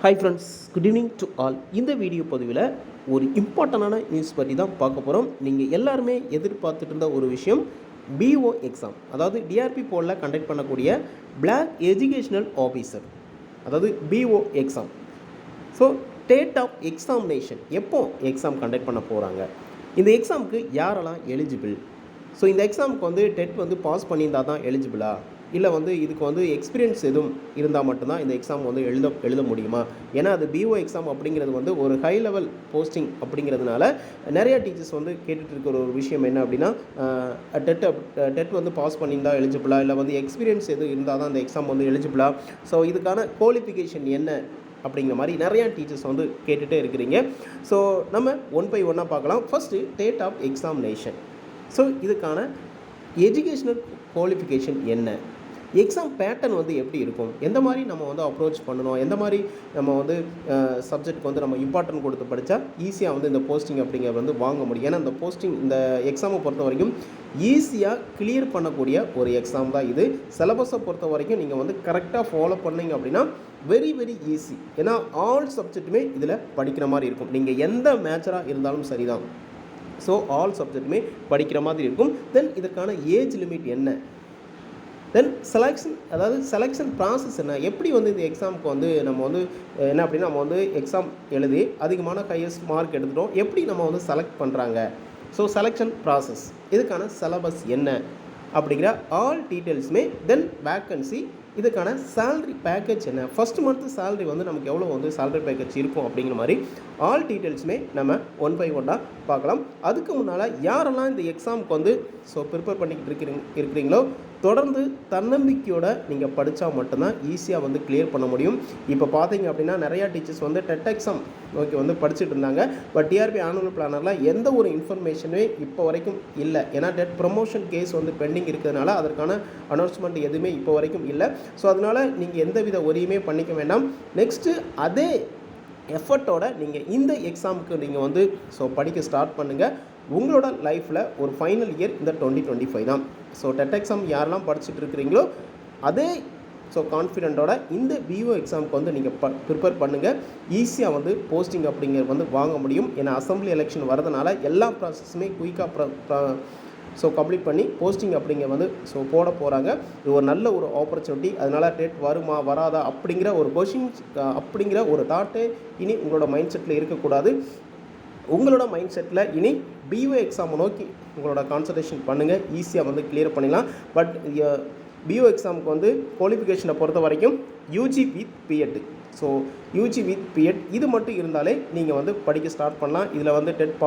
Hi friends, good evening to all. இந்த video பதிவில் ஒரு இம்பார்ட்டண்டான நியூஸ் பற்றி தான் பார்க்க போகிறோம். நீங்கள் எல்லாருமே எதிர்பார்த்துட்டு இருந்த ஒரு விஷயம், பிஓ எக்ஸாம், அதாவது டிஆர்பி போர்டில் கண்டக்ட் பண்ணக்கூடிய பிளாக் எஜுகேஷ்னல் ஆஃபீஸர், அதாவது BO exam. So date of examination, எப்போ எக்ஸாம் கண்டக்ட் பண்ண போகிறாங்க, இந்த எக்ஸாமுக்கு யாரெல்லாம் எலிஜிபிள், ஸோ இந்த எக்ஸாமுக்கு வந்து டெட் வந்து பாஸ் பண்ணியிருந்தால் தான் எலிஜிபிளா, இல்லை வந்து இதுக்கு வந்து எக்ஸ்பீரியன்ஸ் எதுவும் இருந்தால் மட்டும்தான் இந்த எக்ஸாம் வந்து எழுத முடியுமா? ஏன்னா அது பிஓ எக்ஸாம் அப்படிங்கிறது வந்து ஒரு ஹை லெவல் போஸ்டிங் அப்படிங்கிறதுனால நிறையா டீச்சர்ஸ் வந்து கேட்டுட்டு இருக்கிற ஒரு விஷயம் என்ன அப்படின்னா, டெட் வந்து பாஸ் பண்ணியிருந்தால் எலிஜிபிளா, இல்லை வந்து எக்ஸ்பீரியன்ஸ் எதுவும் இருந்தால் தான் இந்த எக்ஸாம் வந்து எலிஜிபிளா, ஸோ இதுக்கான குவாலிஃபிகேஷன் என்ன அப்படிங்கிற மாதிரி நிறையா டீச்சர்ஸ் வந்து கேட்டுகிட்டே இருக்கிறீங்க. ஸோ நம்ம ஒன் பை ஒன்னாக பார்க்கலாம். First date of examination. So இதுக்கான எஜுகேஷ்னல் குவாலிஃபிகேஷன் என்ன, எக்ஸாம் பேட்டர்ன் வந்து எப்படி இருக்கும், எந்த மாதிரி நம்ம வந்து அப்ரோச் பண்ணணும், எந்த மாதிரி நம்ம வந்து சப்ஜெக்ட்க்கு வந்து நம்ம இம்பார்ட்டன்ட் கொடுத்து படித்தா ஈஸியாக வந்து இந்த போஸ்டிங் அப்படிங்கிறது வந்து வாங்க முடியும். ஏன்னா இந்த போஸ்டிங், இந்த எக்ஸாமை பொறுத்த வரைக்கும் ஈஸியாக கிளியர் பண்ணக்கூடிய ஒரு எக்ஸாம் தான் இது. சிலபஸை பொறுத்த வரைக்கும் நீங்கள் வந்து கரெக்டாக ஃபாலோ பண்ணிங்க அப்படின்னா வெரி வெரி ஈஸி. ஏன்னா ஆல் சப்ஜெக்ட்டுமே இதில் படிக்கிற மாதிரி இருக்கும். நீங்கள் எந்த மேட்சராக இருந்தாலும் சரி தான். ஸோ ஆல் சப்ஜெக்ட்டுமே படிக்கிற மாதிரி இருக்கும். தென் இதற்கான ஏஜ் லிமிட் என்ன, தென் செலெக்ஷன், அதாவது செலெக்ஷன் ப்ராசஸ் என்ன, எப்படி வந்து இந்த எக்ஸாமுக்கு வந்து நம்ம வந்து என்ன அப்படின்னா, நம்ம வந்து எக்ஸாம் எழுதி அதிகமான ஹையஸ்ட் மார்க் எடுத்துட்டோம், எப்படி நம்ம வந்து செலக்ட் பண்ணுறாங்க, ஸோ செலெக்ஷன் ப்ராசஸ், இதுக்கான சிலபஸ் என்ன அப்படிங்கிற ஆல் டீட்டெயில்ஸுமே. தென் வேக்கன்சி, இதுக்கான சேலரி பேக்கேஜ் என்ன, ஃபஸ்ட் மந்த் சேலரி வந்து நமக்கு எவ்வளோ வந்து சேலரி பேக்கேஜ் இருக்கும் அப்படிங்கிற மாதிரி ஆல் டீட்டெயில்ஸுமே நம்ம ஒன் பை ஒன்னாக பார்க்கலாம். அதுக்கு முன்னால் யாரெல்லாம் இந்த எக்ஸாமுக்கு வந்து ப்ரிப்பேர் பண்ணிக்கிட்டு இருக்கிறீங்களோ தொடர்ந்து தன்னம்பிக்கையோட நீங்கள் படித்தா மட்டும்தான் ஈஸியாக வந்து கிளியர் பண்ண முடியும். இப்போ பார்த்தீங்க அப்படின்னா நிறையா டீச்சர்ஸ் வந்து டெட் எக்ஸாம் ஓகே வந்து படிச்சுட்டு இருந்தாங்க. பட் டிஆர்பி ஆனுவல் பிளானரில் எந்த ஒரு இன்ஃபர்மேஷனுமே இப்போ வரைக்கும் இல்லை. ஏன்னா டெட் ப்ரமோஷன் கேஸ் வந்து பெண்டிங் இருக்கிறதுனால அதற்கான அனௌன்ஸ்மெண்ட் எதுவுமே இப்போ வரைக்கும் இல்லை. ஸோ அதனால் நீங்கள் எந்த வித ஒரியுமே பண்ணிக்க வேண்டாம். நெக்ஸ்ட்டு அதே எஃபர்ட்டோட நீங்கள் இந்த எக்ஸாமுக்கு நீங்கள் வந்து படிக்க ஸ்டார்ட் பண்ணுங்கள். உங்களோட லைஃப்பில் ஒரு ஃபைனல் இயர் இந்த 2025 தான். ஸோ டெட் எக்ஸாம் யாரெல்லாம் படிச்சுட்டு இருக்கிறீங்களோ அதே கான்ஃபிடென்ட்டோட இந்த பிஓ எக்ஸாமுக்கு வந்து நீங்கள் ப்ரிப்பேர் பண்ணுங்கள். ஈஸியாக வந்து போஸ்டிங் அப்படிங்கிறது வந்து வாங்க முடியும். ஏன்னா அசம்பிளி எலெக்ஷன் வரதுனால எல்லா ப்ராசஸுமே குயிக்காக கம்ப்ளீட் பண்ணி போஸ்டிங் அப்படிங்கிற வந்து போட போகிறாங்க. இது ஒரு நல்ல ஒரு ஆப்பர்ச்சுனிட்டி. அதனால் டெட் வருமா வராதா அப்படிங்கிற ஒரு கொஷின்ஸ் அப்படிங்கிற ஒரு தாட்டே இனி உங்களோட மைண்ட் செட்டில் இருக்கக்கூடாது. உங்களோட மைண்ட் செட்டில் இனி பிஓ எக்ஸாமை நோக்கி உங்களோட கான்சன்ட்ரேஷன் பண்ணுங்கள். ஈஸியாக வந்து கிளியர் பண்ணிடலாம். பட் பிஓ எக்ஸாமுக்கு வந்து குவாலிஃபிகேஷனை பொறுத்த வரைக்கும் UG with BEd, so UG with BEd இது மட்டும் இருந்தாலே நீங்கள் வந்து படிக்க ஸ்டார்ட் பண்ணலாம். இதில் வந்து டெட்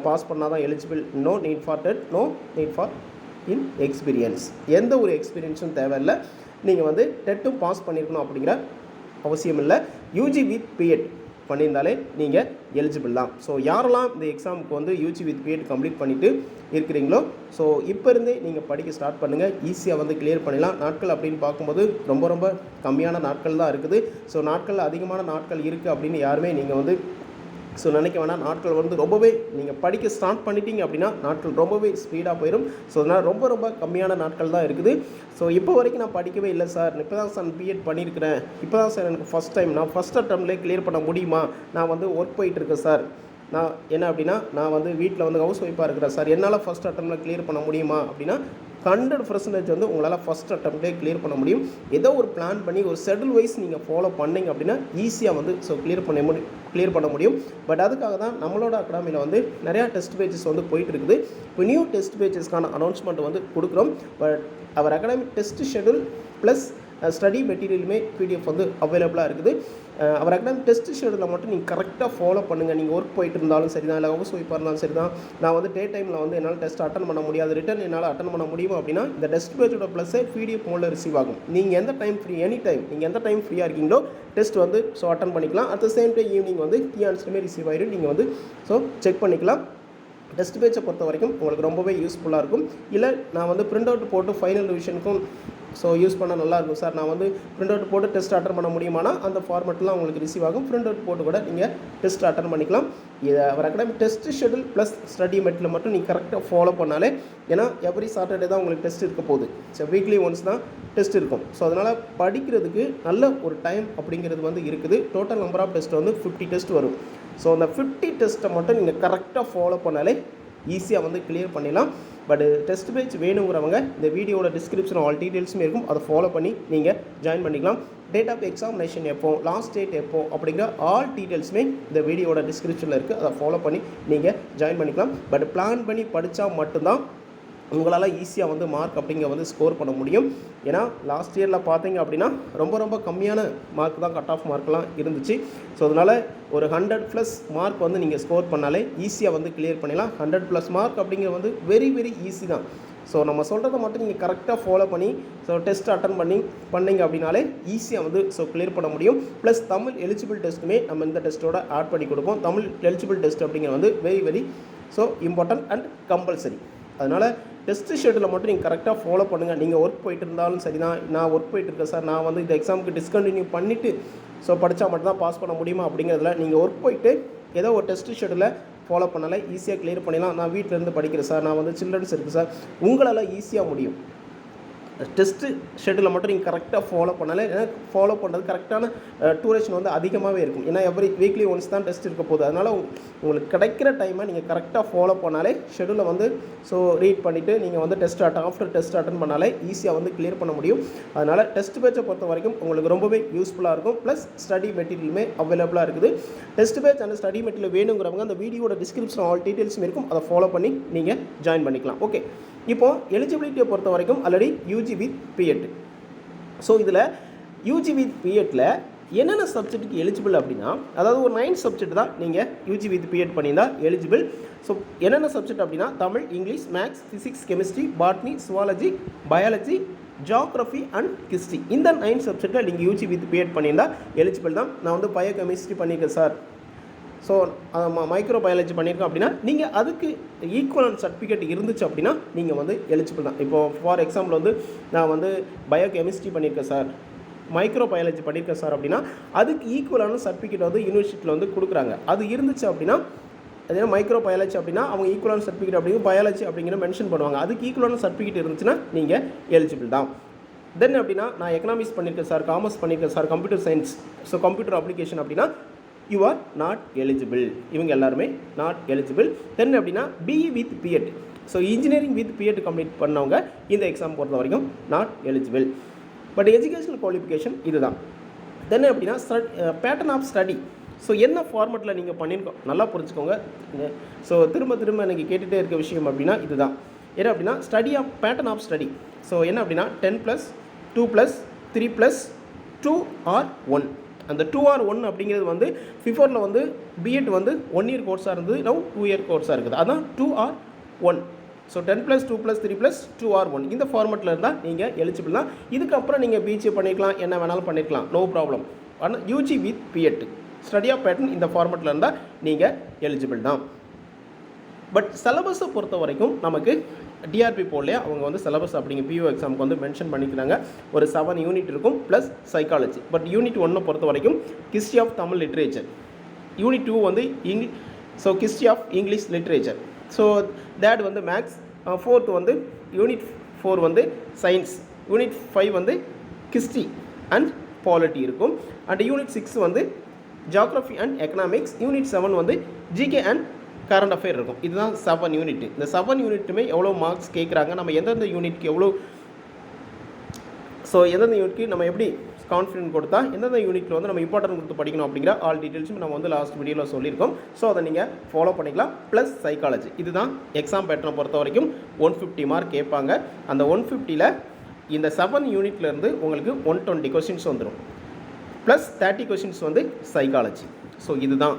பாஸ் பண்ணால் தான் eligible. No need for TET, no need for in experience. எந்த ஒரு எக்ஸ்பீரியன்ஸும் தேவையில்லை. நீங்கள் வந்து டெட்டும் பாஸ் பண்ணியிருக்கணும் அப்படிங்கிற அவசியம் இல்லை. யூஜி வித் பிஎட் பண்ணியிருந்தாலே நீங்கள் எலிஜிபிள் தான். ஸோ யாரெல்லாம் இந்த எக்ஸாமுக்கு வந்து யூஜி வித் பிஎட் கம்ப்ளீட் பண்ணிவிட்டு இருக்கிறீங்களோ ஸோ இப்போ இருந்தே நீங்கள் படிக்க ஸ்டார்ட் பண்ணுங்கள். ஈஸியாக வந்து கிளியர் பண்ணிடலாம். நாட்கள் அப்படின்னு பார்க்கும்போது ரொம்ப ரொம்ப கம்மியான நாட்கள் தான் இருக்குது. ஸோ நாட்கள் அதிகமான நாட்கள் இருக்குது அப்படின்னு யாருமே நீங்கள் வந்து நினைக்க வேணாம். நாட்கள் வந்து ரொம்பவே நீங்கள் படிக்க ஸ்டார்ட் பண்ணிட்டீங்க அப்படின்னா நாட்கள் ரொம்பவே ஸ்பீடாக போயிடும். ஸோ அதனால் ரொம்ப ரொம்ப கம்மியான நாட்கள் தான் இருக்குது. ஸோ இப்போ வரைக்கும் நான் படிக்கவே இல்லை சார், இப்போ தான் சார் பிஎட் பண்ணியிருக்கிறேன், இப்போ தான் சார் எனக்கு ஃபஸ்ட் டைம், நான் ஃபஸ்ட் அட்டம்ப்ட்லேயே கிளியர் பண்ண முடியுமா, நான் வந்து ஒர்க் போயிட்டுருக்கேன் சார், நான் என்ன அப்படின்னா நான் வந்து வீட்டில் வந்து ஹவுஸ் ஒய்ஃபாக இருக்கிறேன் சார், என்னால் ஃபஸ்ட் அட்டம்ப்டில் கிளியர் பண்ண முடியுமா அப்படின்னா 100% வந்து உங்களால் ஃபஸ்ட் அட்டம்ப்ட்லேயே கிளியர் பண்ண முடியும். ஏதோ ஒரு பிளான் பண்ணி ஒரு ஷெட்யூல் வைஸ் நீங்கள் ஃபாலோ பண்ணிங்க அப்படின்னா ஈஸியாக வந்து கிளியர் பண்ண முடியும். பட் அதுக்காக தான் நம்மளோட அகாடமியில் வந்து நிறையா டெஸ்ட் பேஜஸ் வந்து போயிட்டு இருக்குது. இப்போ நியூ டெஸ்ட் பேஜஸ்க்கான அனௌன்ஸ்மெண்ட் வந்து கொடுக்குறோம். பட் அவர் academy test schedule plus study மெட்டீரியலுமே பிடிஎஃப் வந்து அவைலபிளாக இருக்குது. அவர் அகாடமி டெஸ்ட் ஷெட்யூலில் மட்டும் நீங்கள் கரெக்டாக ஃபாலோ பண்ணுங்கள். நீங்கள் ஒர்க் போயிட்டு இருந்தாலும் சரி தான், இல்லை ஹவுஸ் ஒய்ஃபாக இருந்தாலும் சரி தான், நான் வந்து டே டைமில் வந்து என்னால் டெஸ்ட் அட்டன் பண்ண முடியாது, ரிட்டன் என்னால் அட்டன் பண்ண முடியும் அப்படின்னா இந்த டெஸ்ட் பேஜோட ப்ளஸ்ஸே பிடிஎஃப் மோடில் ரிசீவ் ஆகும். நீங்கள் எந்த டைம் ஃப்ரீ, எனி டைம் நீங்கள் எந்த டைம் ஃப்ரீயாக இருக்கீங்களோ டெஸ்ட் வந்து அட்டன் பண்ணிக்கலாம். At the same time evening வந்து ஆன்சருமே ரிசீவ் ஆகிடும். நீங்கள் வந்து செக் பண்ணிக்கலாம். டெஸ்ட் பேஜை பொறுத்த வரைக்கும் உங்களுக்கு ரொம்பவே யூஸ்ஃபுல்லாக இருக்கும். இல்லை நான் வந்து பிரிண்ட் அவுட் போட்டு ஃபைனல் ரிவிஷனுக்கும் ஸோ யூஸ் பண்ண நல்லாயிருக்கும் சார், நான் வந்து பிரிண்ட் அவுட் போட்டு டெஸ்ட் அட்டன் பண்ண முடியுமானா அந்த ஃபார்மெட்லாம் உங்களுக்கு ரிசீவ் ஆகும். பிரிண்ட் அவுட் போட்டு கூட நீங்கள் டெஸ்ட் அட்டன் பண்ணிக்கலாம். இதை our academy test schedule plus study material மட்டும் நீங்கள் கரெக்டாக ஃபாலோ பண்ணாலே, ஏன்னா எவ்ரி சாட்டர்டே தான் உங்களுக்கு டெஸ்ட் இருக்க போகுது. ஸோ வீக்லி ஒன்ஸ் தான் டெஸ்ட் இருக்கும். ஸோ அதனால் படிக்கிறதுக்கு நல்ல ஒரு டைம் அப்படிங்கிறது வந்து இருக்குது. டோட்டல் நம்பர் ஆஃப் டெஸ்ட் வந்து 50 டெஸ்ட் வரும். ஸோ அந்த 50 டெஸ்ட்டை மட்டும் நீங்கள் கரெக்டாக ஃபாலோ பண்ணாலே ஈஸியாக வந்து கிளியர் பண்ணிடலாம். பட் டெஸ்ட் பேட்ச் வேணுங்கிறவங்க இந்த வீடியோட டிஸ்கிரிப்ஷன் ஆல் டீட்டெயில்ஸுமே இருக்கும், அதை ஃபாலோ பண்ணி நீங்கள் ஜாயின் பண்ணிக்கலாம். டேட் ஆஃப் எக்ஸாமினேஷன் எப்போ, லாஸ்ட் டேட் எப்போ அப்படிங்கிற ஆல் டீட்டெயில்ஸுமே இந்த வீடியோட டிஸ்கிரிப்ஷனில் இருக்குது, அதை ஃபாலோ பண்ணி நீங்கள் ஜாயின் பண்ணிக்கலாம். பட் பிளான் பண்ணி படித்தா மட்டும்தான் உங்களால் ஈஸியாக வந்து மார்க் அப்படிங்க வந்து ஸ்கோர் பண்ண முடியும். ஏன்னா லாஸ்ட் இயரில் பார்த்தீங்க அப்படின்னா ரொம்ப கம்மியான மார்க் தான், கட் ஆஃப் மார்க்லாம் இருந்துச்சு. ஸோ அதனால் ஒரு 100+ மார்க் வந்து நீங்கள் ஸ்கோர் பண்ணாலே ஈஸியாக வந்து கிளியர் பண்ணிடலாம். 100+ மார்க் அப்படிங்கிறது வந்து வெரி ஈஸி தான். ஸோ நம்ம சொல்கிறத மட்டும் நீங்கள் கரெக்டாக ஃபாலோ பண்ணி ஸோ டெஸ்ட் அட்டன் பண்ணிங்க அப்படின்னாலே ஈஸியாக வந்து ஸோ கிளியர் பண்ண முடியும். ப்ளஸ் தமிழ் எலிஜிபிள் டெஸ்ட்டுமே நம்ம இந்த டெஸ்ட்டோட ஆட் பண்ணி கொடுப்போம். தமிழ் எலிஜிபிள் டெஸ்ட் அப்படிங்கிறது வந்து very so important and compulsory. அதனால் டெஸ்ட் ஷெடியூலை மட்டும் நீங்கள் கரெக்டாக ஃபாலோ பண்ணுங்கள். நீங்கள் ஒர்க் போயிட்டு இருந்தாலும் சரி தான், நான் ஒர்க் போயிட்டுருக்கேன் சார், நான் வந்து இந்த எக்ஸாமுக்கு டிஸ்கண்டினியூ பண்ணிவிட்டு ஸோ படித்தா மட்டும் தான் பாஸ் பண்ண முடியுமா அப்படிங்கிறதுல நீங்கள் ஒர்க் போயிட்டு ஏதோ ஒரு டெஸ்ட் ஷெடியூலை ஃபாலோ பண்ணாலே ஈஸியாக கிளியர் பண்ணிடலாம். நான் வீட்டிலேருந்து படிக்கிறேன் சார், நான் வந்து சில்ட்ரன்ஸ் இருக்குது சார், உங்களால் ஈஸியாக முடியும். டெஸ்ட்டு ஷெடியூலை மட்டும் நீங்கள் கரெக்டாக ஃபாலோ பண்ணாலே, ஏன்னா ஃபாலோ பண்ணுறது கரெக்டான டூரேஷன் வந்து அதிகமாகவே இருக்கும். ஏன்னா எவ்ரி வீக்லி ஒன்ஸ் தான் டெஸ்ட் இருக்க போகுது. அதனால் உங்களுக்கு கிடைக்கிற டைமை நீங்கள் கரெக்டாக ஃபாலோ பண்ணாலே ஷெடியூலை வந்து ஸோ ரீட் பண்ணிவிட்டு நீங்கள் வந்து ஆஃப்டர் டெஸ்ட் அட்டன் பண்ணாலே ஈஸியாக வந்து கிளியர் பண்ண முடியும். அதனால் டெஸ்ட் பேட்சை பொறுத்த வரைக்கும் உங்களுக்கு ரொம்பவே யூஸ்ஃபுல்லாக இருக்கும். ப்ளஸ் ஸ்டடி மெட்டீரியலுமே அவைலபிளாக இருக்குது. டெஸ்ட் பேட்ச் அந்த ஸ்டடி மெட்டீரியல் வேணுங்கிறவங்க அந்த வீடியோட டிஸ்கிரிப்ஷன் ஆல் டீட்டெயில்ஸும் இருக்கும், அதை ஃபாலோ பண்ணி நீங்கள் ஜாயின் பண்ணிக்கலாம். ஓகே, இப்போது எலிஜிபிலிட்டியை பொறுத்த வரைக்கும் already UG with BEd. So இதில் யூஜி வித் பிஎட்டில் என்னென்ன சப்ஜெக்ட்டுக்கு எலிஜிபிள் அப்படின்னா, அதாவது ஒரு 9 சப்ஜெக்ட் தான் நீங்கள் யூஜி வித் பிஎட் பண்ணியிருந்தால் எலிஜிபிள். ஸோ என்னென்ன சப்ஜெக்ட் அப்படின்னா Tamil, English, maths, physics, chemistry, botany, zoology, biology, geography and history. இந்த 9 சப்ஜெக்ட்டில் நீங்கள் யூஜி வித் பிஎட் பண்ணியிருந்தால் எலிஜிபிள் தான். நான் வந்து பயோ கெமிஸ்ட்ரி பண்ணியிருக்கேன் சார், ஸோ மைக்ரோ பயாலஜி பண்ணியிருக்கோம் அப்படின்னா நீங்கள் அதுக்கு ஈக்குவலன்ட் சர்டிஃபிகேட் இருந்துச்சு அப்படின்னா நீங்கள் வந்து எலிஜிபிள் தான். இப்போது ஃபார் எக்ஸாம்பிள் வந்து நான் வந்து பயோ கெமிஸ்ட்ரி பண்ணியிருக்கேன் சார், மைக்ரோ பயாலஜி பண்ணியிருக்கேன் சார் அப்படின்னா அதுக்கு ஈக்குவலான சர்டிஃபிகேட் வந்து யூனிவர்சிட்டியில் வந்து கொடுக்குறாங்க. அது இருந்துச்சு அப்படின்னா, அதே மைக்ரோ பயாலஜி அப்படின்னா அவங்க ஈக்குவலான சர்டிஃபிகேட் அப்படிங்கிற பயாலஜி அப்படிங்கிற மென்ஷன் பண்ணுவாங்க. அதுக்கு ஈக்குவலான சர்டிஃபிகேட் இருந்துச்சுன்னா நீங்கள் எலிஜிபிள் தான். தென் அப்படின்னா நான் எக்கனாமிக்ஸ் பண்ணியிருக்கேன் சார், காமர்ஸ் பண்ணியிருக்கேன் sir, computer science, so computer application அப்படின்னா யூ ஆர் நாட் எலிஜிபிள். இவங்க எல்லாருமே நாட் எலிஜிபிள். தென் அப்படின்னா BE with BEd, so engineering with BEd complete பண்ணவங்க இந்த எக்ஸாம் பொறுத்த வரைக்கும் not eligible. But educational qualification இதுதான். தென் அப்படின்னா பேட்டர்ன் ஆஃப் ஸ்டடி, ஸோ என்ன ஃபார்மெட்டில் நீங்கள் பண்ணியிருக்கோம் நல்லா புரிஞ்சுக்கோங்க. ஸோ திரும்ப எனக்கு கேட்டுகிட்டே இருக்க விஷயம் அப்படின்னா இதுதான். என்ன அப்படின்னா study of pattern of study. So என்ன அப்படின்னா 10+, 2+, 3+, 2 or 1. அந்த 2 or 1 அப்படிங்கிறது வந்து ஃபிஃபோரில் வந்து பிஎட் வந்து 1 year கோர்ஸாக இருந்தது, நவ் 2 year கோர்ஸாக இருக்குது. அதான் 2 or 1. ஸோ 10+, 2+, 3+, 2 or 1 இந்த ஃபார்மெட்டில் இருந்தால் நீங்கள் எலிஜிபிள் தான். இதுக்கப்புறம் நீங்கள் பிஜி பண்ணிக்கலாம், என்ன வேணாலும் பண்ணிக்கலாம், நோ ப்ராப்ளம். ஆனால் UG with BEd study of pattern இந்த ஃபார்மெட்டில் இருந்தால் நீங்கள் எலிஜிபிள் தான். பட் சிலபஸை பொறுத்த வரைக்கும் நமக்கு டிஆர்பி போடலையே, அவங்க வந்து சிலபஸ் அப்படிங்கிற பிஓ எக்ஸாமுக்கு வந்து மென்ஷன் பண்ணிக்கிறாங்க. ஒரு 7 யூனிட் இருக்கும் ப்ளஸ் சைக்காலஜி. பட் யூனிட் 1 பொறுத்த வரைக்கும் history of Tamil literature, unit 2 வந்து so history of English literature, so தேட் வந்து மேக்ஸ், 4th வந்து யூனிட் 4 வந்து சயின்ஸ், யூனிட் 5 வந்து ஹிஸ்ட்ரி அண்ட் பாலிட்டி இருக்கும். அண்ட் யூனிட் 6 வந்து ஜியாகிரஃபி அண்ட் எக்கனாமிக்ஸ், யூனிட் 7 வந்து ஜிகே அண்ட் கரண்ட் அஃபேர் இருக்கும். இதுதான் 7 யூனிட். இந்த 7 யூனிட்டுமே எவ்வளோ மார்க்ஸ் கேட்குறாங்க, நம்ம எந்தெந்த யூனிட்க்கு எவ்வளோ, ஸோ எந்தெந்த யூனிட்க்கு நம்ம எப்படி கான்ஃபிடென்ட் கொடுத்தா எந்தெந்த யூனிட்டில் வந்து நம்ம இம்பார்ட்டன்ட் கொடுத்து படிக்கணும் அப்படிங்கிற ஆல் டீட்டெயில்ஸும் நம்ம வந்து லாஸ்ட் வீடியோவில் சொல்லியிருக்கோம். ஸோ அதை நீங்கள் ஃபாலோ பண்ணிக்கலாம். ப்ளஸ் சைக்காலஜி, இதுதான் எக்ஸாம் பேட்டர்னை பொறுத்த வரைக்கும் 150 மார்க் கேட்பாங்க. அந்த 150ல் இந்த 7 யூனிட்லேருந்து உங்களுக்கு 120 கொஸ்டின்ஸ் வந்துடும், ப்ளஸ் 30 கொஸ்டின்ஸ் வந்து சைக்காலஜி. ஸோ இதுதான்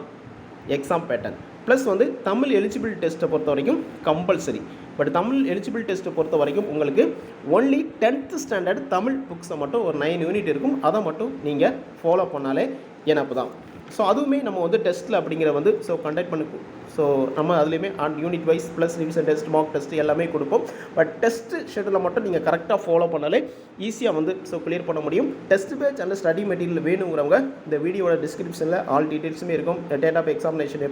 எக்ஸாம் பேட்டர்ன். ப்ளஸ் வந்து தமிழ் எலிஜிபிள் டெஸ்ட்டை பொறுத்த வரைக்கும் கம்பல்சரி. பட் தமிழ் எலிஜிபிள் டெஸ்ட்டை பொறுத்த வரைக்கும் உங்களுக்கு ஒன்லி 10th ஸ்டாண்டர்ட் தமிழ் புக்ஸை மட்டும் ஒரு 9 யூனிட் இருக்கும், அதை மட்டும் நீங்கள் ஃபாலோ பண்ணாலே எனக்கு தான். ஸோ அதுவுமே நம்ம வந்து டெஸ்ட்டில் அப்படிங்கிற வந்து ஸோ கண்டக்ட் ஸோ நம்ம அதுலேயுமே unit wise plus revision test mark test எல்லாமே கொடுப்போம். பட் டெஸ்ட் ஷெடியூலை மட்டும் நீங்கள் கரெக்டாக ஃபாலோ பண்ணாலே ஈஸியாக வந்து ஸோ கிளியர் பண்ண முடியும். Test batch and study material வேணுங்கிறவங்க இந்த வீடியோட டிஸ்கிரிப்ஷனில் ஆல் டீட்டெயில்ஸுமே இருக்கும். டேட் ஆஃப் எக்ஸாமினேஷன்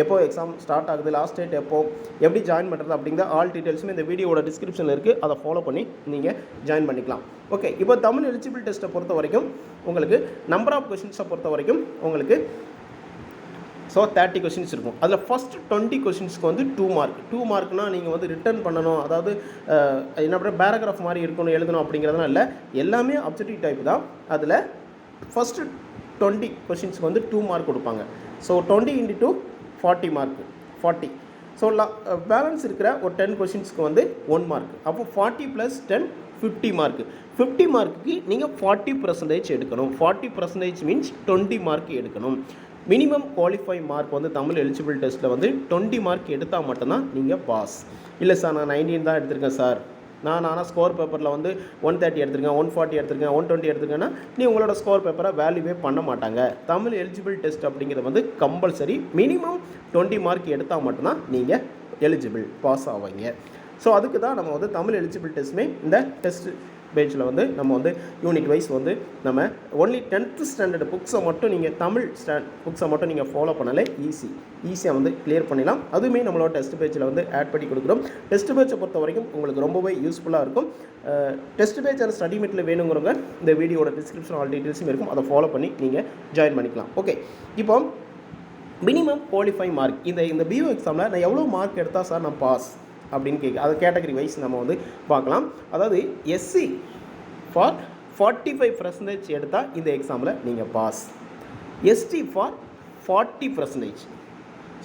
எப்போ எக்ஸாம் ஸ்டார்ட் ஆகுது, லாஸ்ட் டேட் எப்போ, எப்படி ஜாயின் பண்ணுறது அப்படிங்கிற ஆல் டீட்டெயில்ஸுமே இந்த வீடியோட டிஸ்கிரிப்ஷனில் இருக்குது. அதை ஃபாலோ பண்ணி நீங்கள் ஜாயின் பண்ணிக்கலாம். ஓகே, இப்போ தமிழ் எலிஜிபிள் டெஸ்ட்டை பொறுத்த வரைக்கும் உங்களுக்கு நம்பர் ஆஃப் கொஷின்ஸை பொறுத்த வரைக்கும் உங்களுக்கு ஸோ 30 கொஷின்ஸ் இருக்கும். அதில் ஃபஸ்ட் 20 கொஷின்ஸ்க்கு வந்து 2 மார்க். 2 மார்க்னால் நீங்கள் வந்து ரிட்டர்ன் பண்ணணும், அதாவது என்ன பண்ணுற பேராகிராஃப் மாதிரி இருக்கணும், எழுதணும் அப்படிங்கிறதுலாம் இல்லை. எல்லாமே அப்ஜெக்டிவ் டைப் தான். அதில் ஃபஸ்ட்டு 20 கொஷின்ஸ்க்கு வந்து 2 மார்க் கொடுப்பாங்க. So 20 × 2 40 mark 40. ஸோ பேலன்ஸ் இருக்கிற ஒரு 10 கொஷின்ஸ்க்கு வந்து 1 மார்க். அப்போ 40 + 10 50 மார்க். 50 மார்க்குக்கு நீங்கள் 40% எடுக்கணும். 40% மீன்ஸ் 20 மார்க் எடுக்கணும். மினிமம் குவாலிஃபை மார்க் வந்து தமிழ் எலிஜிபிள் டெஸ்ட்டில் வந்து 20 மார்க் எடுத்தால் மட்டும்தான் நீங்கள் பாஸ். இல்லை சார், நான் 19 தான் எடுத்திருக்கேன் சார், ஆனால் ஸ்கோர் பேப்பரில் வந்து 130 எடுத்திருக்கேன், 140 எடுத்திருக்கேன், 120 எடுத்திருக்கேன்னா நீ உங்களோட ஸ்கோர் பேப்பரை வேல்யூவே பண்ண மாட்டாங்க. தமிழ் எலிஜிபிள் டெஸ்ட் அப்படிங்கிறது வந்து கம்பல்சரி மினிமம் 20 மார்க் எடுத்தால் மட்டும்தான் நீங்கள் எலிஜிபிள் பாஸ் ஆவீங்க. ஸோ அதுக்கு தான் நம்ம வந்து தமிழ் எலிஜிபிள் டெஸ்ட்டுமே இந்த டெஸ்ட் பேஜில் வந்து நம்ம வந்து யூனிட் வைஸ் வந்து நம்ம ஒன்லி 10th ஸ்டாண்டர்ட் புக்ஸை மட்டும் நீங்கள் தமிழ் புக்ஸை மட்டும் நீங்கள் ஃபாலோ பண்ணாலே ஈஸியாக வந்து கிளியர் பண்ணிடலாம். அதுவுமே நம்மளோட டெஸ்ட் பேஜில் வந்து ஆட் பண்ணி கொடுக்குறோம். டெஸ்ட் பேஜை பொறுத்த வரைக்கும் உங்களுக்கு ரொம்பவே யூஸ்ஃபுல்லாக இருக்கும். டெஸ்ட் பேஜ் அண்ட் ஸ்டடி மெட்டில் வேணுங்கிறவங்க இந்த வீடியோட டிஸ்கிரிப்ஷன் ஆல் டீட்டெயில்ஸும் இருக்கும். அதை ஃபாலோ பண்ணி நீங்கள் ஜாயின் பண்ணிக்கலாம். ஓகே, இப்போ மினிமம் குவாலிஃபை மார்க் இந்த பிஓ எக்ஸாமில் நான் எவ்வளோ மார்க் எடுத்தால் சார் நான் பாஸ் அப்படின்னு அது கேட்டகரி வைஸ் நம்ம வந்து பார்க்கலாம். அதாவது எஸ்சி ஃபார் 45% எடுத்தால் இந்த எக்ஸாமில் நீங்கள் pass. ST for 40%.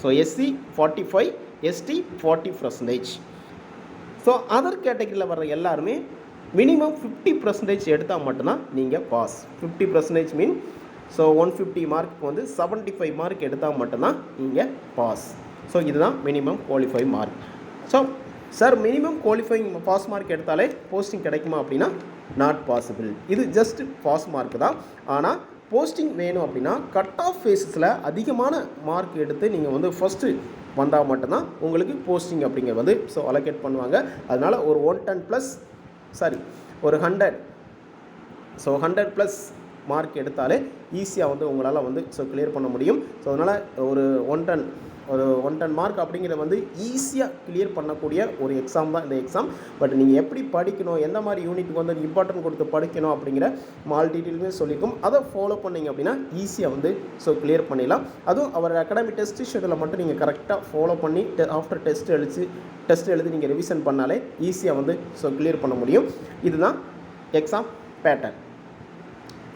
So SC 45, ST 40%. So other கேட்டகரியில் வர்ற எல்லாருமே மினிமம் 50% எடுத்தால் மட்டும்தான் நீங்கள் பாஸ். 50% மீன் ஸோ 150 மார்க்கு வந்து 75 மார்க் எடுத்தால் மட்டும்தான் நீங்கள் பாஸ். ஸோ இதுதான் minimum qualify mark. So sir, minimum qualifying pass mark எடுத்தாலே போஸ்டிங் கிடைக்குமா அப்படின்னா நாட் பாசிபிள். இது ஜஸ்ட் பாஸ் மார்க் தான். ஆனால் போஸ்டிங் வேணும் அப்படின்னா கட் ஆஃப் ஃபேஸஸில் அதிகமான மார்க் எடுத்து நீங்கள் வந்து ஃபஸ்ட்டு வந்தால் மட்டும்தான் உங்களுக்கு போஸ்டிங் அப்படிங்கிறது வந்து ஸோ அலோகேட் பண்ணுவாங்க. அதனால் ஒரு 100 ஸோ 100+ மார்க் எடுத்தாலே ஈஸியாக வந்து உங்களால் வந்து ஸோ கிளியர் பண்ண முடியும். ஸோ அதனால் ஒரு 110 மார்க் அப்படிங்கிறது வந்து ஈஸியாக கிளியர் பண்ணக்கூடிய ஒரு எக்ஸாம் தான் இந்த எக்ஸாம். பட் நீங்கள் எப்படி படிக்கணும், எந்த மாதிரி யூனிட்டுக்கு வந்து இம்பார்ட்டன்ட் கொடுத்து படிக்கணும் அப்படிங்கிற ஆல் டீட்டெயிலுமே சொல்லிக்கும். அதை ஃபாலோ பண்ணிங்க அப்படின்னா ஈஸியாக வந்து ஸோ கிளியர் பண்ணிடலாம். அதுவும் அவர் அகாடமிக் டெஸ்ட் ஷெடியூலை மட்டும் நீங்கள் கரெக்டாக ஃபாலோ பண்ணி ஆஃப்டர் டெஸ்ட் எழுதி நீங்கள் ரிவிஷன் பண்ணாலே ஈஸியாக வந்து ஸோ கிளியர் பண்ண முடியும். இதுதான் exam pattern.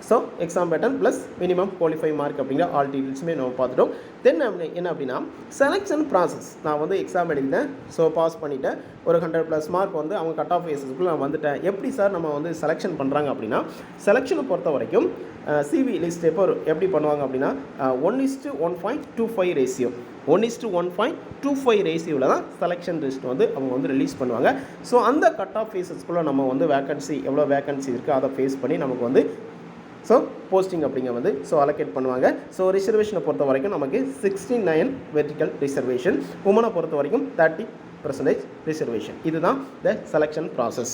So exam pattern plus minimum qualify mark அப்படிங்கிற ஆல் டீட்டெயில்ஸுமே நம்ம பார்த்துட்டோம். தென் என்ன அப்படின்னா செலெக்ஷன் ப்ராசஸ். நான் வந்து எக்ஸாம் எழுதிட்டேன், ஸோ பாஸ் பண்ணிவிட்டேன், ஒரு 100+ மார்க் வந்து அவங்க கட் ஆஃப் ஃபேஸஸ்க்குள்ளே நான் வந்துட்டேன். எப்படி சார் நம்ம வந்து செலெக்ஷன் பண்ணுறாங்க அப்படின்னா, செலெக்ஷனை பொறுத்த வரைக்கும் சிவி லிஸ்ட் எப்படி பண்ணுவாங்க அப்படின்னா 1:1.25 ரேஷியோ 1:1.25 ரேஷியோவில் தான் செலெக்ஷன் லிஸ்ட் வந்து அவங்க வந்து ரிலீஸ் பண்ணுவாங்க. ஸோ அந்த கட் ஆஃப் ஃபேஸஸ்க்குள்ளே நம்ம வந்து எவ்வளோ வேகன்சி இருக்குது அதை ஃபேஸ் பண்ணி நமக்கு வந்து ஸோ போஸ்டிங் அப்படிங்க வந்து ஸோ அலோகேட் பண்ணுவாங்க. ஸோ ரிசர்வேஷனை பொறுத்த வரைக்கும் நமக்கு 69 வெர்டிக்கல் ரிசர்வேஷன், உமனை பொறுத்த வரைக்கும் 30% ரிசர்வேஷன். இதுதான் த செலெக்ஷன் ப்ராசஸ்.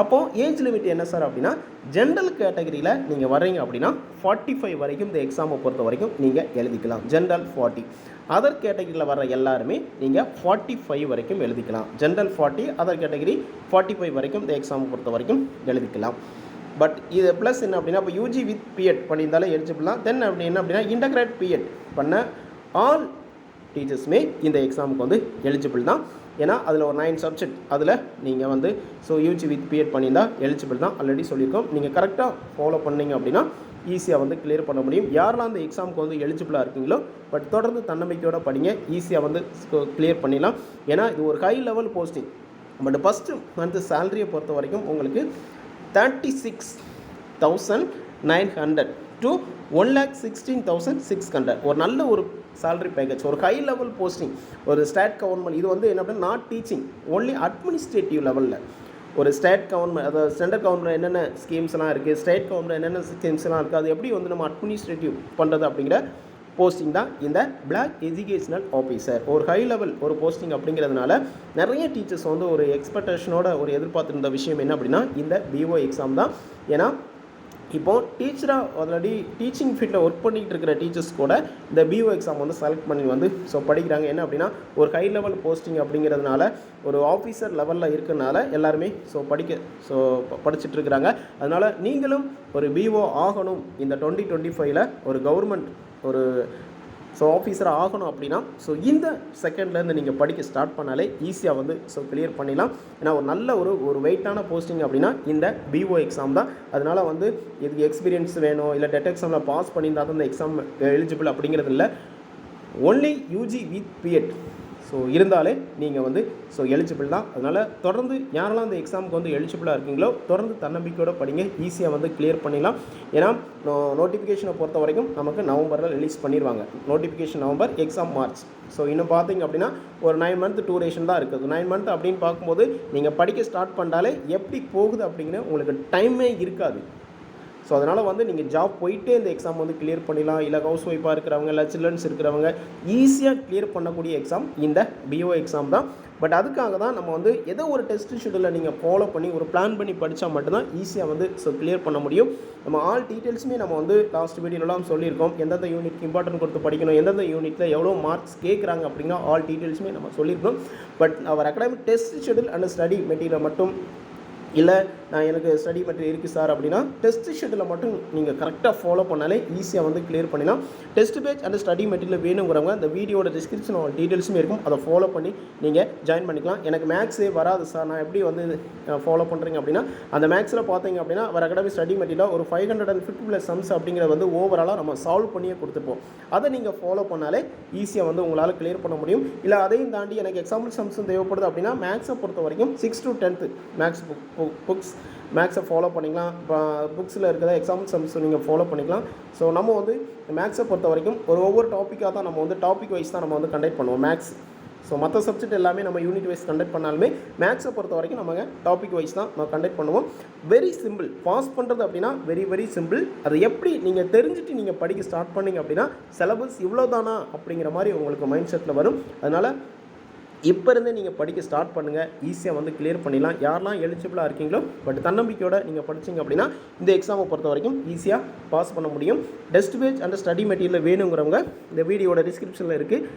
அப்போது ஏஜ் லிமிட் என்ன சார் அப்படின்னா, ஜென்ரல் கேட்டகரியில் நீங்கள் வர்றீங்க அப்படின்னா 45 வரைக்கும் இந்த எக்ஸாமை பொறுத்த வரைக்கும் நீங்கள் எழுதிக்கலாம். ஜென்ரல் 40. அதர் கேட்டகரியில் வர்ற எல்லாருமே நீங்கள் 45 வரைக்கும் எழுதிக்கலாம். ஜென்ரல் 40, அதர் கேட்டகரி 45 வரைக்கும் இந்த எக்ஸாமை பொறுத்த வரைக்கும் எழுதிக்கலாம். பட் இது ப்ளஸ் என்ன அப்படின்னா, இப்போ யூஜி வித் பிஎட் பண்ணியிருந்தாலே எலிஜிபிள் தான். தென் அப்படி என்ன அப்படின்னா, இன்டகிரேட் பிஎட் பண்ண ஆல் டீச்சர்ஸுமே இந்த எக்ஸாமுக்கு வந்து எலிஜிபிள் தான். ஏன்னா அதில் ஒரு 9 சப்ஜெக்ட் அதில் நீங்கள் வந்து ஸோ யூஜி வித் பிஎட் பண்ணியிருந்தால் எலிஜிபிள் தான். ஆல்ரெடி சொல்லியிருக்கோம். நீங்கள் கரெக்டாக ஃபாலோ பண்ணிங்க அப்படின்னா ஈஸியாக வந்து கிளியர் பண்ண முடியும். யாரெல்லாம் அந்த எக்ஸாமுக்கு வந்து எலிஜிபிளாக இருக்கீங்களோ பட் தொடர்ந்து தன்னம்பிக்கையோடு படிங்க, ஈஸியாக வந்து கிளியர் பண்ணிடலாம். ஏன்னா இது ஒரு high level posting. But first வந்து சேலரியை பொறுத்த வரைக்கும் உங்களுக்கு 36,900 to 1,16,600 ஒரு நல்ல ஒரு salary பேக்கேஜ், ஒரு ஹை லெவல் போஸ்டிங், ஒரு ஸ்டேட் கவர்மெண்ட். இது வந்து என்ன அப்படின்னா நாட் டீச்சிங், ஒன்லி அட்மினிஸ்ட்ரேட்டிவ் லெவலில் ஒரு ஸ்டேட் கவர்மெண்ட், அதாவது சென்ட்ரல் கவர்மெண்ட் என்னென்ன ஸ்கீம்ஸ்லாம் இருக்குது, ஸ்டேட் கவர்மெண்ட் என்னென்ன ஸ்கீம்ஸ்லாம் இருக்குது, அது எப்படி வந்து நம்ம அட்மினிஸ்ட்ரேட்டிவ் பண்ணுறது அப்படிங்கிற போஸ்டிங் தான் இந்த பிளாக் எஜுகேஷனல் ஆஃபீஸர். ஒரு ஹை லெவல் ஒரு போஸ்டிங் அப்படிங்கிறதுனால நிறைய டீச்சர்ஸ் வந்து ஒரு எக்ஸ்பெக்டேஷனோட ஒரு எதிர்பார்த்துருந்த விஷயம் என்ன அப்படின்னா இந்த பிஓ எக்ஸாம் தான். ஏன்னா இப்போது டீச்சராக ஆல்ரெடி டீச்சிங் ஃபீல்டில் ஒர்க் பண்ணிகிட்டு இருக்கிற டீச்சர்ஸ் கூட இந்த பிஓ எக்ஸாம் வந்து செலக்ட் பண்ணி வந்து படிக்கிறாங்க. என்ன அப்படின்னா ஒரு ஹை லெவல் போஸ்டிங் அப்படிங்கிறதுனால ஒரு ஆஃபீஸர் லெவலில் இருக்கிறனால எல்லாருமே படிச்சுட்ருக்குறாங்க. அதனால் நீங்களும் ஒரு பிஓ ஆகணும் இந்த 2025 ஒரு கவர்மெண்ட் ஒரு ஆஃபீஸராக ஆகணும் அப்படின்னா இந்த செகண்ட்லேருந்து நீங்கள் படிக்க ஸ்டார்ட் பண்ணாலே ஈஸியாக வந்து கிளியர் பண்ணிடலாம். ஏன்னா ஒரு நல்ல ஒரு வெயிட்டான போஸ்டிங் அப்படின்னா இந்த பிஓ எக்ஸாம் தான். அதனால் வந்து இதுக்கு எக்ஸ்பீரியன்ஸ் வேணும் இல்லை டெட் எக்ஸாமில் பாஸ் பண்ணியிருந்தால் தான் இந்த எக்ஸாம் எலிஜிபிள் அப்படிங்கிறது இல்லை. ஒன்லி யூஜி வித் பிஎட் இருந்தாலே நீங்கள் வந்து எலிஜிபிள் தான். அதனால் தொடர்ந்து யாரெல்லாம் இந்த எக்ஸாமுக்கு வந்து எலிஜிபிளாக இருக்கீங்களோ தொடர்ந்து தன்னம்பிக்கையோடு படிங்க, ஈஸியாக வந்து கிளியர் பண்ணிடலாம். ஏன்னா நோட்டிஃபிகேஷனை பொறுத்த வரைக்கும் நமக்கு நவம்பரில் ரிலீஸ் பண்ணிடுவாங்க. Notification November, exam March. இன்னும் பார்த்தீங்க அப்படின்னா ஒரு 9 மந்த் டூரேஷன் தான் இருக்குது. 9 மந்த் அப்படின்னு பார்க்கும்போது நீங்கள் படிக்க ஸ்டார்ட் பண்ணாலே எப்படி போகுது அப்படிங்கிற உங்களுக்கு டைமே இருக்காது. அதனால் வந்து நீங்கள் ஜாப் போயிட்டே இந்த எக்ஸாம் வந்து கிளியர் பண்ணிடலாம். இல்லை ஹவுஸ் ஒய்ஃபாக இருக்கிறவங்க இல்லை சில்ட்ரன்ஸ் இருக்கிறவங்க ஈஸியாக கிளியர் பண்ணக்கூடிய எக்ஸாம் இந்த பிஓ எக்ஸாம் தான். பட் அதுக்காக தான் நம்ம வந்து ஏதோ ஒரு டெஸ்ட் ஷெடியூலில் நீங்கள் ஃபாலோ பண்ணி ஒரு பிளான் பண்ணி படித்தா மட்டும்தான் ஈஸியாக வந்து கிளியர் பண்ண முடியும். நம்ம ஆல் டீட்டெயில்ஸுமே நம்ம வந்து லாஸ்ட் வீடியோலாம் சொல்லியிருக்கோம். எந்தெந்த யூனிட்க்கு இம்பார்ட்டன்ட் கொடுத்து படிக்கணும், எந்தெந்த யூனிட்டில் எவ்வளோ மார்க்ஸ் கேட்குறாங்க அப்படிங்கிற ஆல் டீட்டெயில்ஸுமே நம்ம சொல்லியிருக்கோம். பட் அவர் academic test schedule and study material மட்டும் இல்லை எனக்கு ஸ்டடி மெட்டீரியல் இருக்குது சார் அப்படின்னா டெஸ்ட் ஷெடியூலை மட்டும் நீங்கள் கரெக்டாக ஃபாலோ பண்ணாலே ஈஸியாக வந்து கிளியர் பண்ணிடலாம். Test page and study material வேணுங்கிறவங்க இந்த வீடியோட டிஸ்கிரிப்ஷன் டீட்டெயில்ஸுமே இருக்கும், அதை ஃபாலோ பண்ணி நீங்கள் ஜாயின் பண்ணிக்கலாம். எனக்கு மேக்ஸே வராது சார், நான் எப்படி வந்து ஃபாலோ பண்ணுறீங்க அப்படின்னா அந்த மேக்ஸில் பார்த்தீங்க அப்படின்னா ஒரு அகாடமிக் ஸ்டடி மெட்டீரியல் ஒரு 550+ சம்ஸ் அப்படிங்கிறத வந்து ஓவராலாக நம்ம சால்வ் பண்ணியே கொடுத்துப்போம். அதை நீங்கள் ஃபாலோ பண்ணாலே ஈஸியாக வந்து உங்களால் கிளியர் பண்ண முடியும். இல்லை அதையும் தாண்டி எனக்கு எக்ஸாம்பிள் சம்ஸும் தேவைப்படுது அப்படின்னா மேக்ஸை பொறுத்த வரைக்கும் 6 to 10th மேக்ஸ் புக்ஸ் மேக்ஸை ஃபாலோ பண்ணிக்கலாம். இப்போ புக்ஸில் இருக்கிற எக்ஸாம்பிள் சம்ஸ் நீங்கள் ஃபாலோ பண்ணிக்கலாம். நம்ம வந்து மேக்ஸை பொறுத்த வரைக்கும் ஒவ்வொரு டாப்பிக்காக தான் நம்ம வந்து டாபிக் வைஸ் தான் நம்ம வந்து கண்டக்ட் பண்ணுவோம் மேக்ஸ். மற்ற சப்ஜெக்ட் எல்லாமே நம்ம யூனிட் வைஸ் கண்டக்ட் பண்ணாலுமே மேக்ஸை பொறுத்த வரைக்கும் நம்ம டாபிக் வைஸ் தான் நம்ம கண்டக்ட் பண்ணுவோம். வெரி சிம்பிள் பாஸ் பண்ணுறது அப்படின்னா வெரி சிம்பிள். அதை எப்படி நீங்கள் தெரிஞ்சுட்டு நீங்கள் படிக்க ஸ்டார்ட் பண்ணிங்க அப்படின்னா சிலபஸ் இவ்வளோ தானா அப்படிங்கிற மாதிரி உங்களுக்கு மைண்ட் செட்டில் வரும். அதனால் இப்போ இருந்தே நீங்கள் படிக்க ஸ்டார்ட் பண்ணுங்கள், ஈஸியாக வந்து கிளியர் பண்ணிடலாம். யாரெல்லாம் எலிஜிபிளாக இருக்கீங்களோ பட் தன்னம்பிக்கையோட நீங்கள் படிச்சிங்க அப்படின்னா இந்த எக்ஸாமை பொறுத்த வரைக்கும் ஈஸியாக பாஸ் பண்ண முடியும். Test page and study material வேணுங்கிறவங்க இந்த வீடியோட டிஸ்கிரிப்ஷனில் இருக்குது,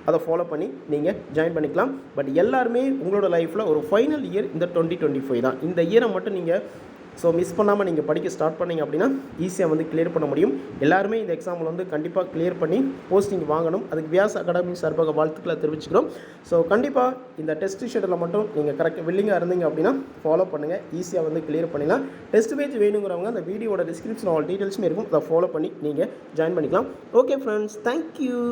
அதை ஃபாலோ பண்ணி நீங்கள் ஜாயின் பண்ணிக்கலாம். பட் எல்லாருமே உங்களோட லைஃப்பில் ஒரு ஃபைனல் இயர் இந்த 2025 தான். இந்த இயரை மட்டும் நீங்கள் மிஸ் பண்ணாமல் நீங்கள் படிக்க ஸ்டார்ட் பண்ணிங்க அப்படின்னா ஈஸியாக வந்து கிளியர் பண்ண முடியும். எல்லாருமே இந்த எக்ஸாமில் வந்து கண்டிப்பாக கிளியர் பண்ணி போஸ்டிங் வாங்கணும். அதுக்கு வியாஸ் அகாடமி சார்பாக வாழ்த்துக்களை தெரிவிச்சுக்கிறோம். கண்டிப்பாக இந்த டெஸ்ட் ஷெடியூலில் மட்டும் நீங்கள் கரெக்டாக வில்லிங்காக இருந்தீங்க அப்படின்னா ஃபாலோ பண்ணுங்கள், ஈஸியாக வந்து கிளியர் பண்ணிடலாம். டெஸ்ட் பேஜ் வேணுங்கிறவங்க அந்த வீடியோட டிஸ்கிரிப்ஷன் ஆல் டீட்டெயில்ஸுமே இருக்கும், அதை ஃபாலோ பண்ணி நீங்கள் ஜாயின் பண்ணிக்கலாம். Okay friends, thank you.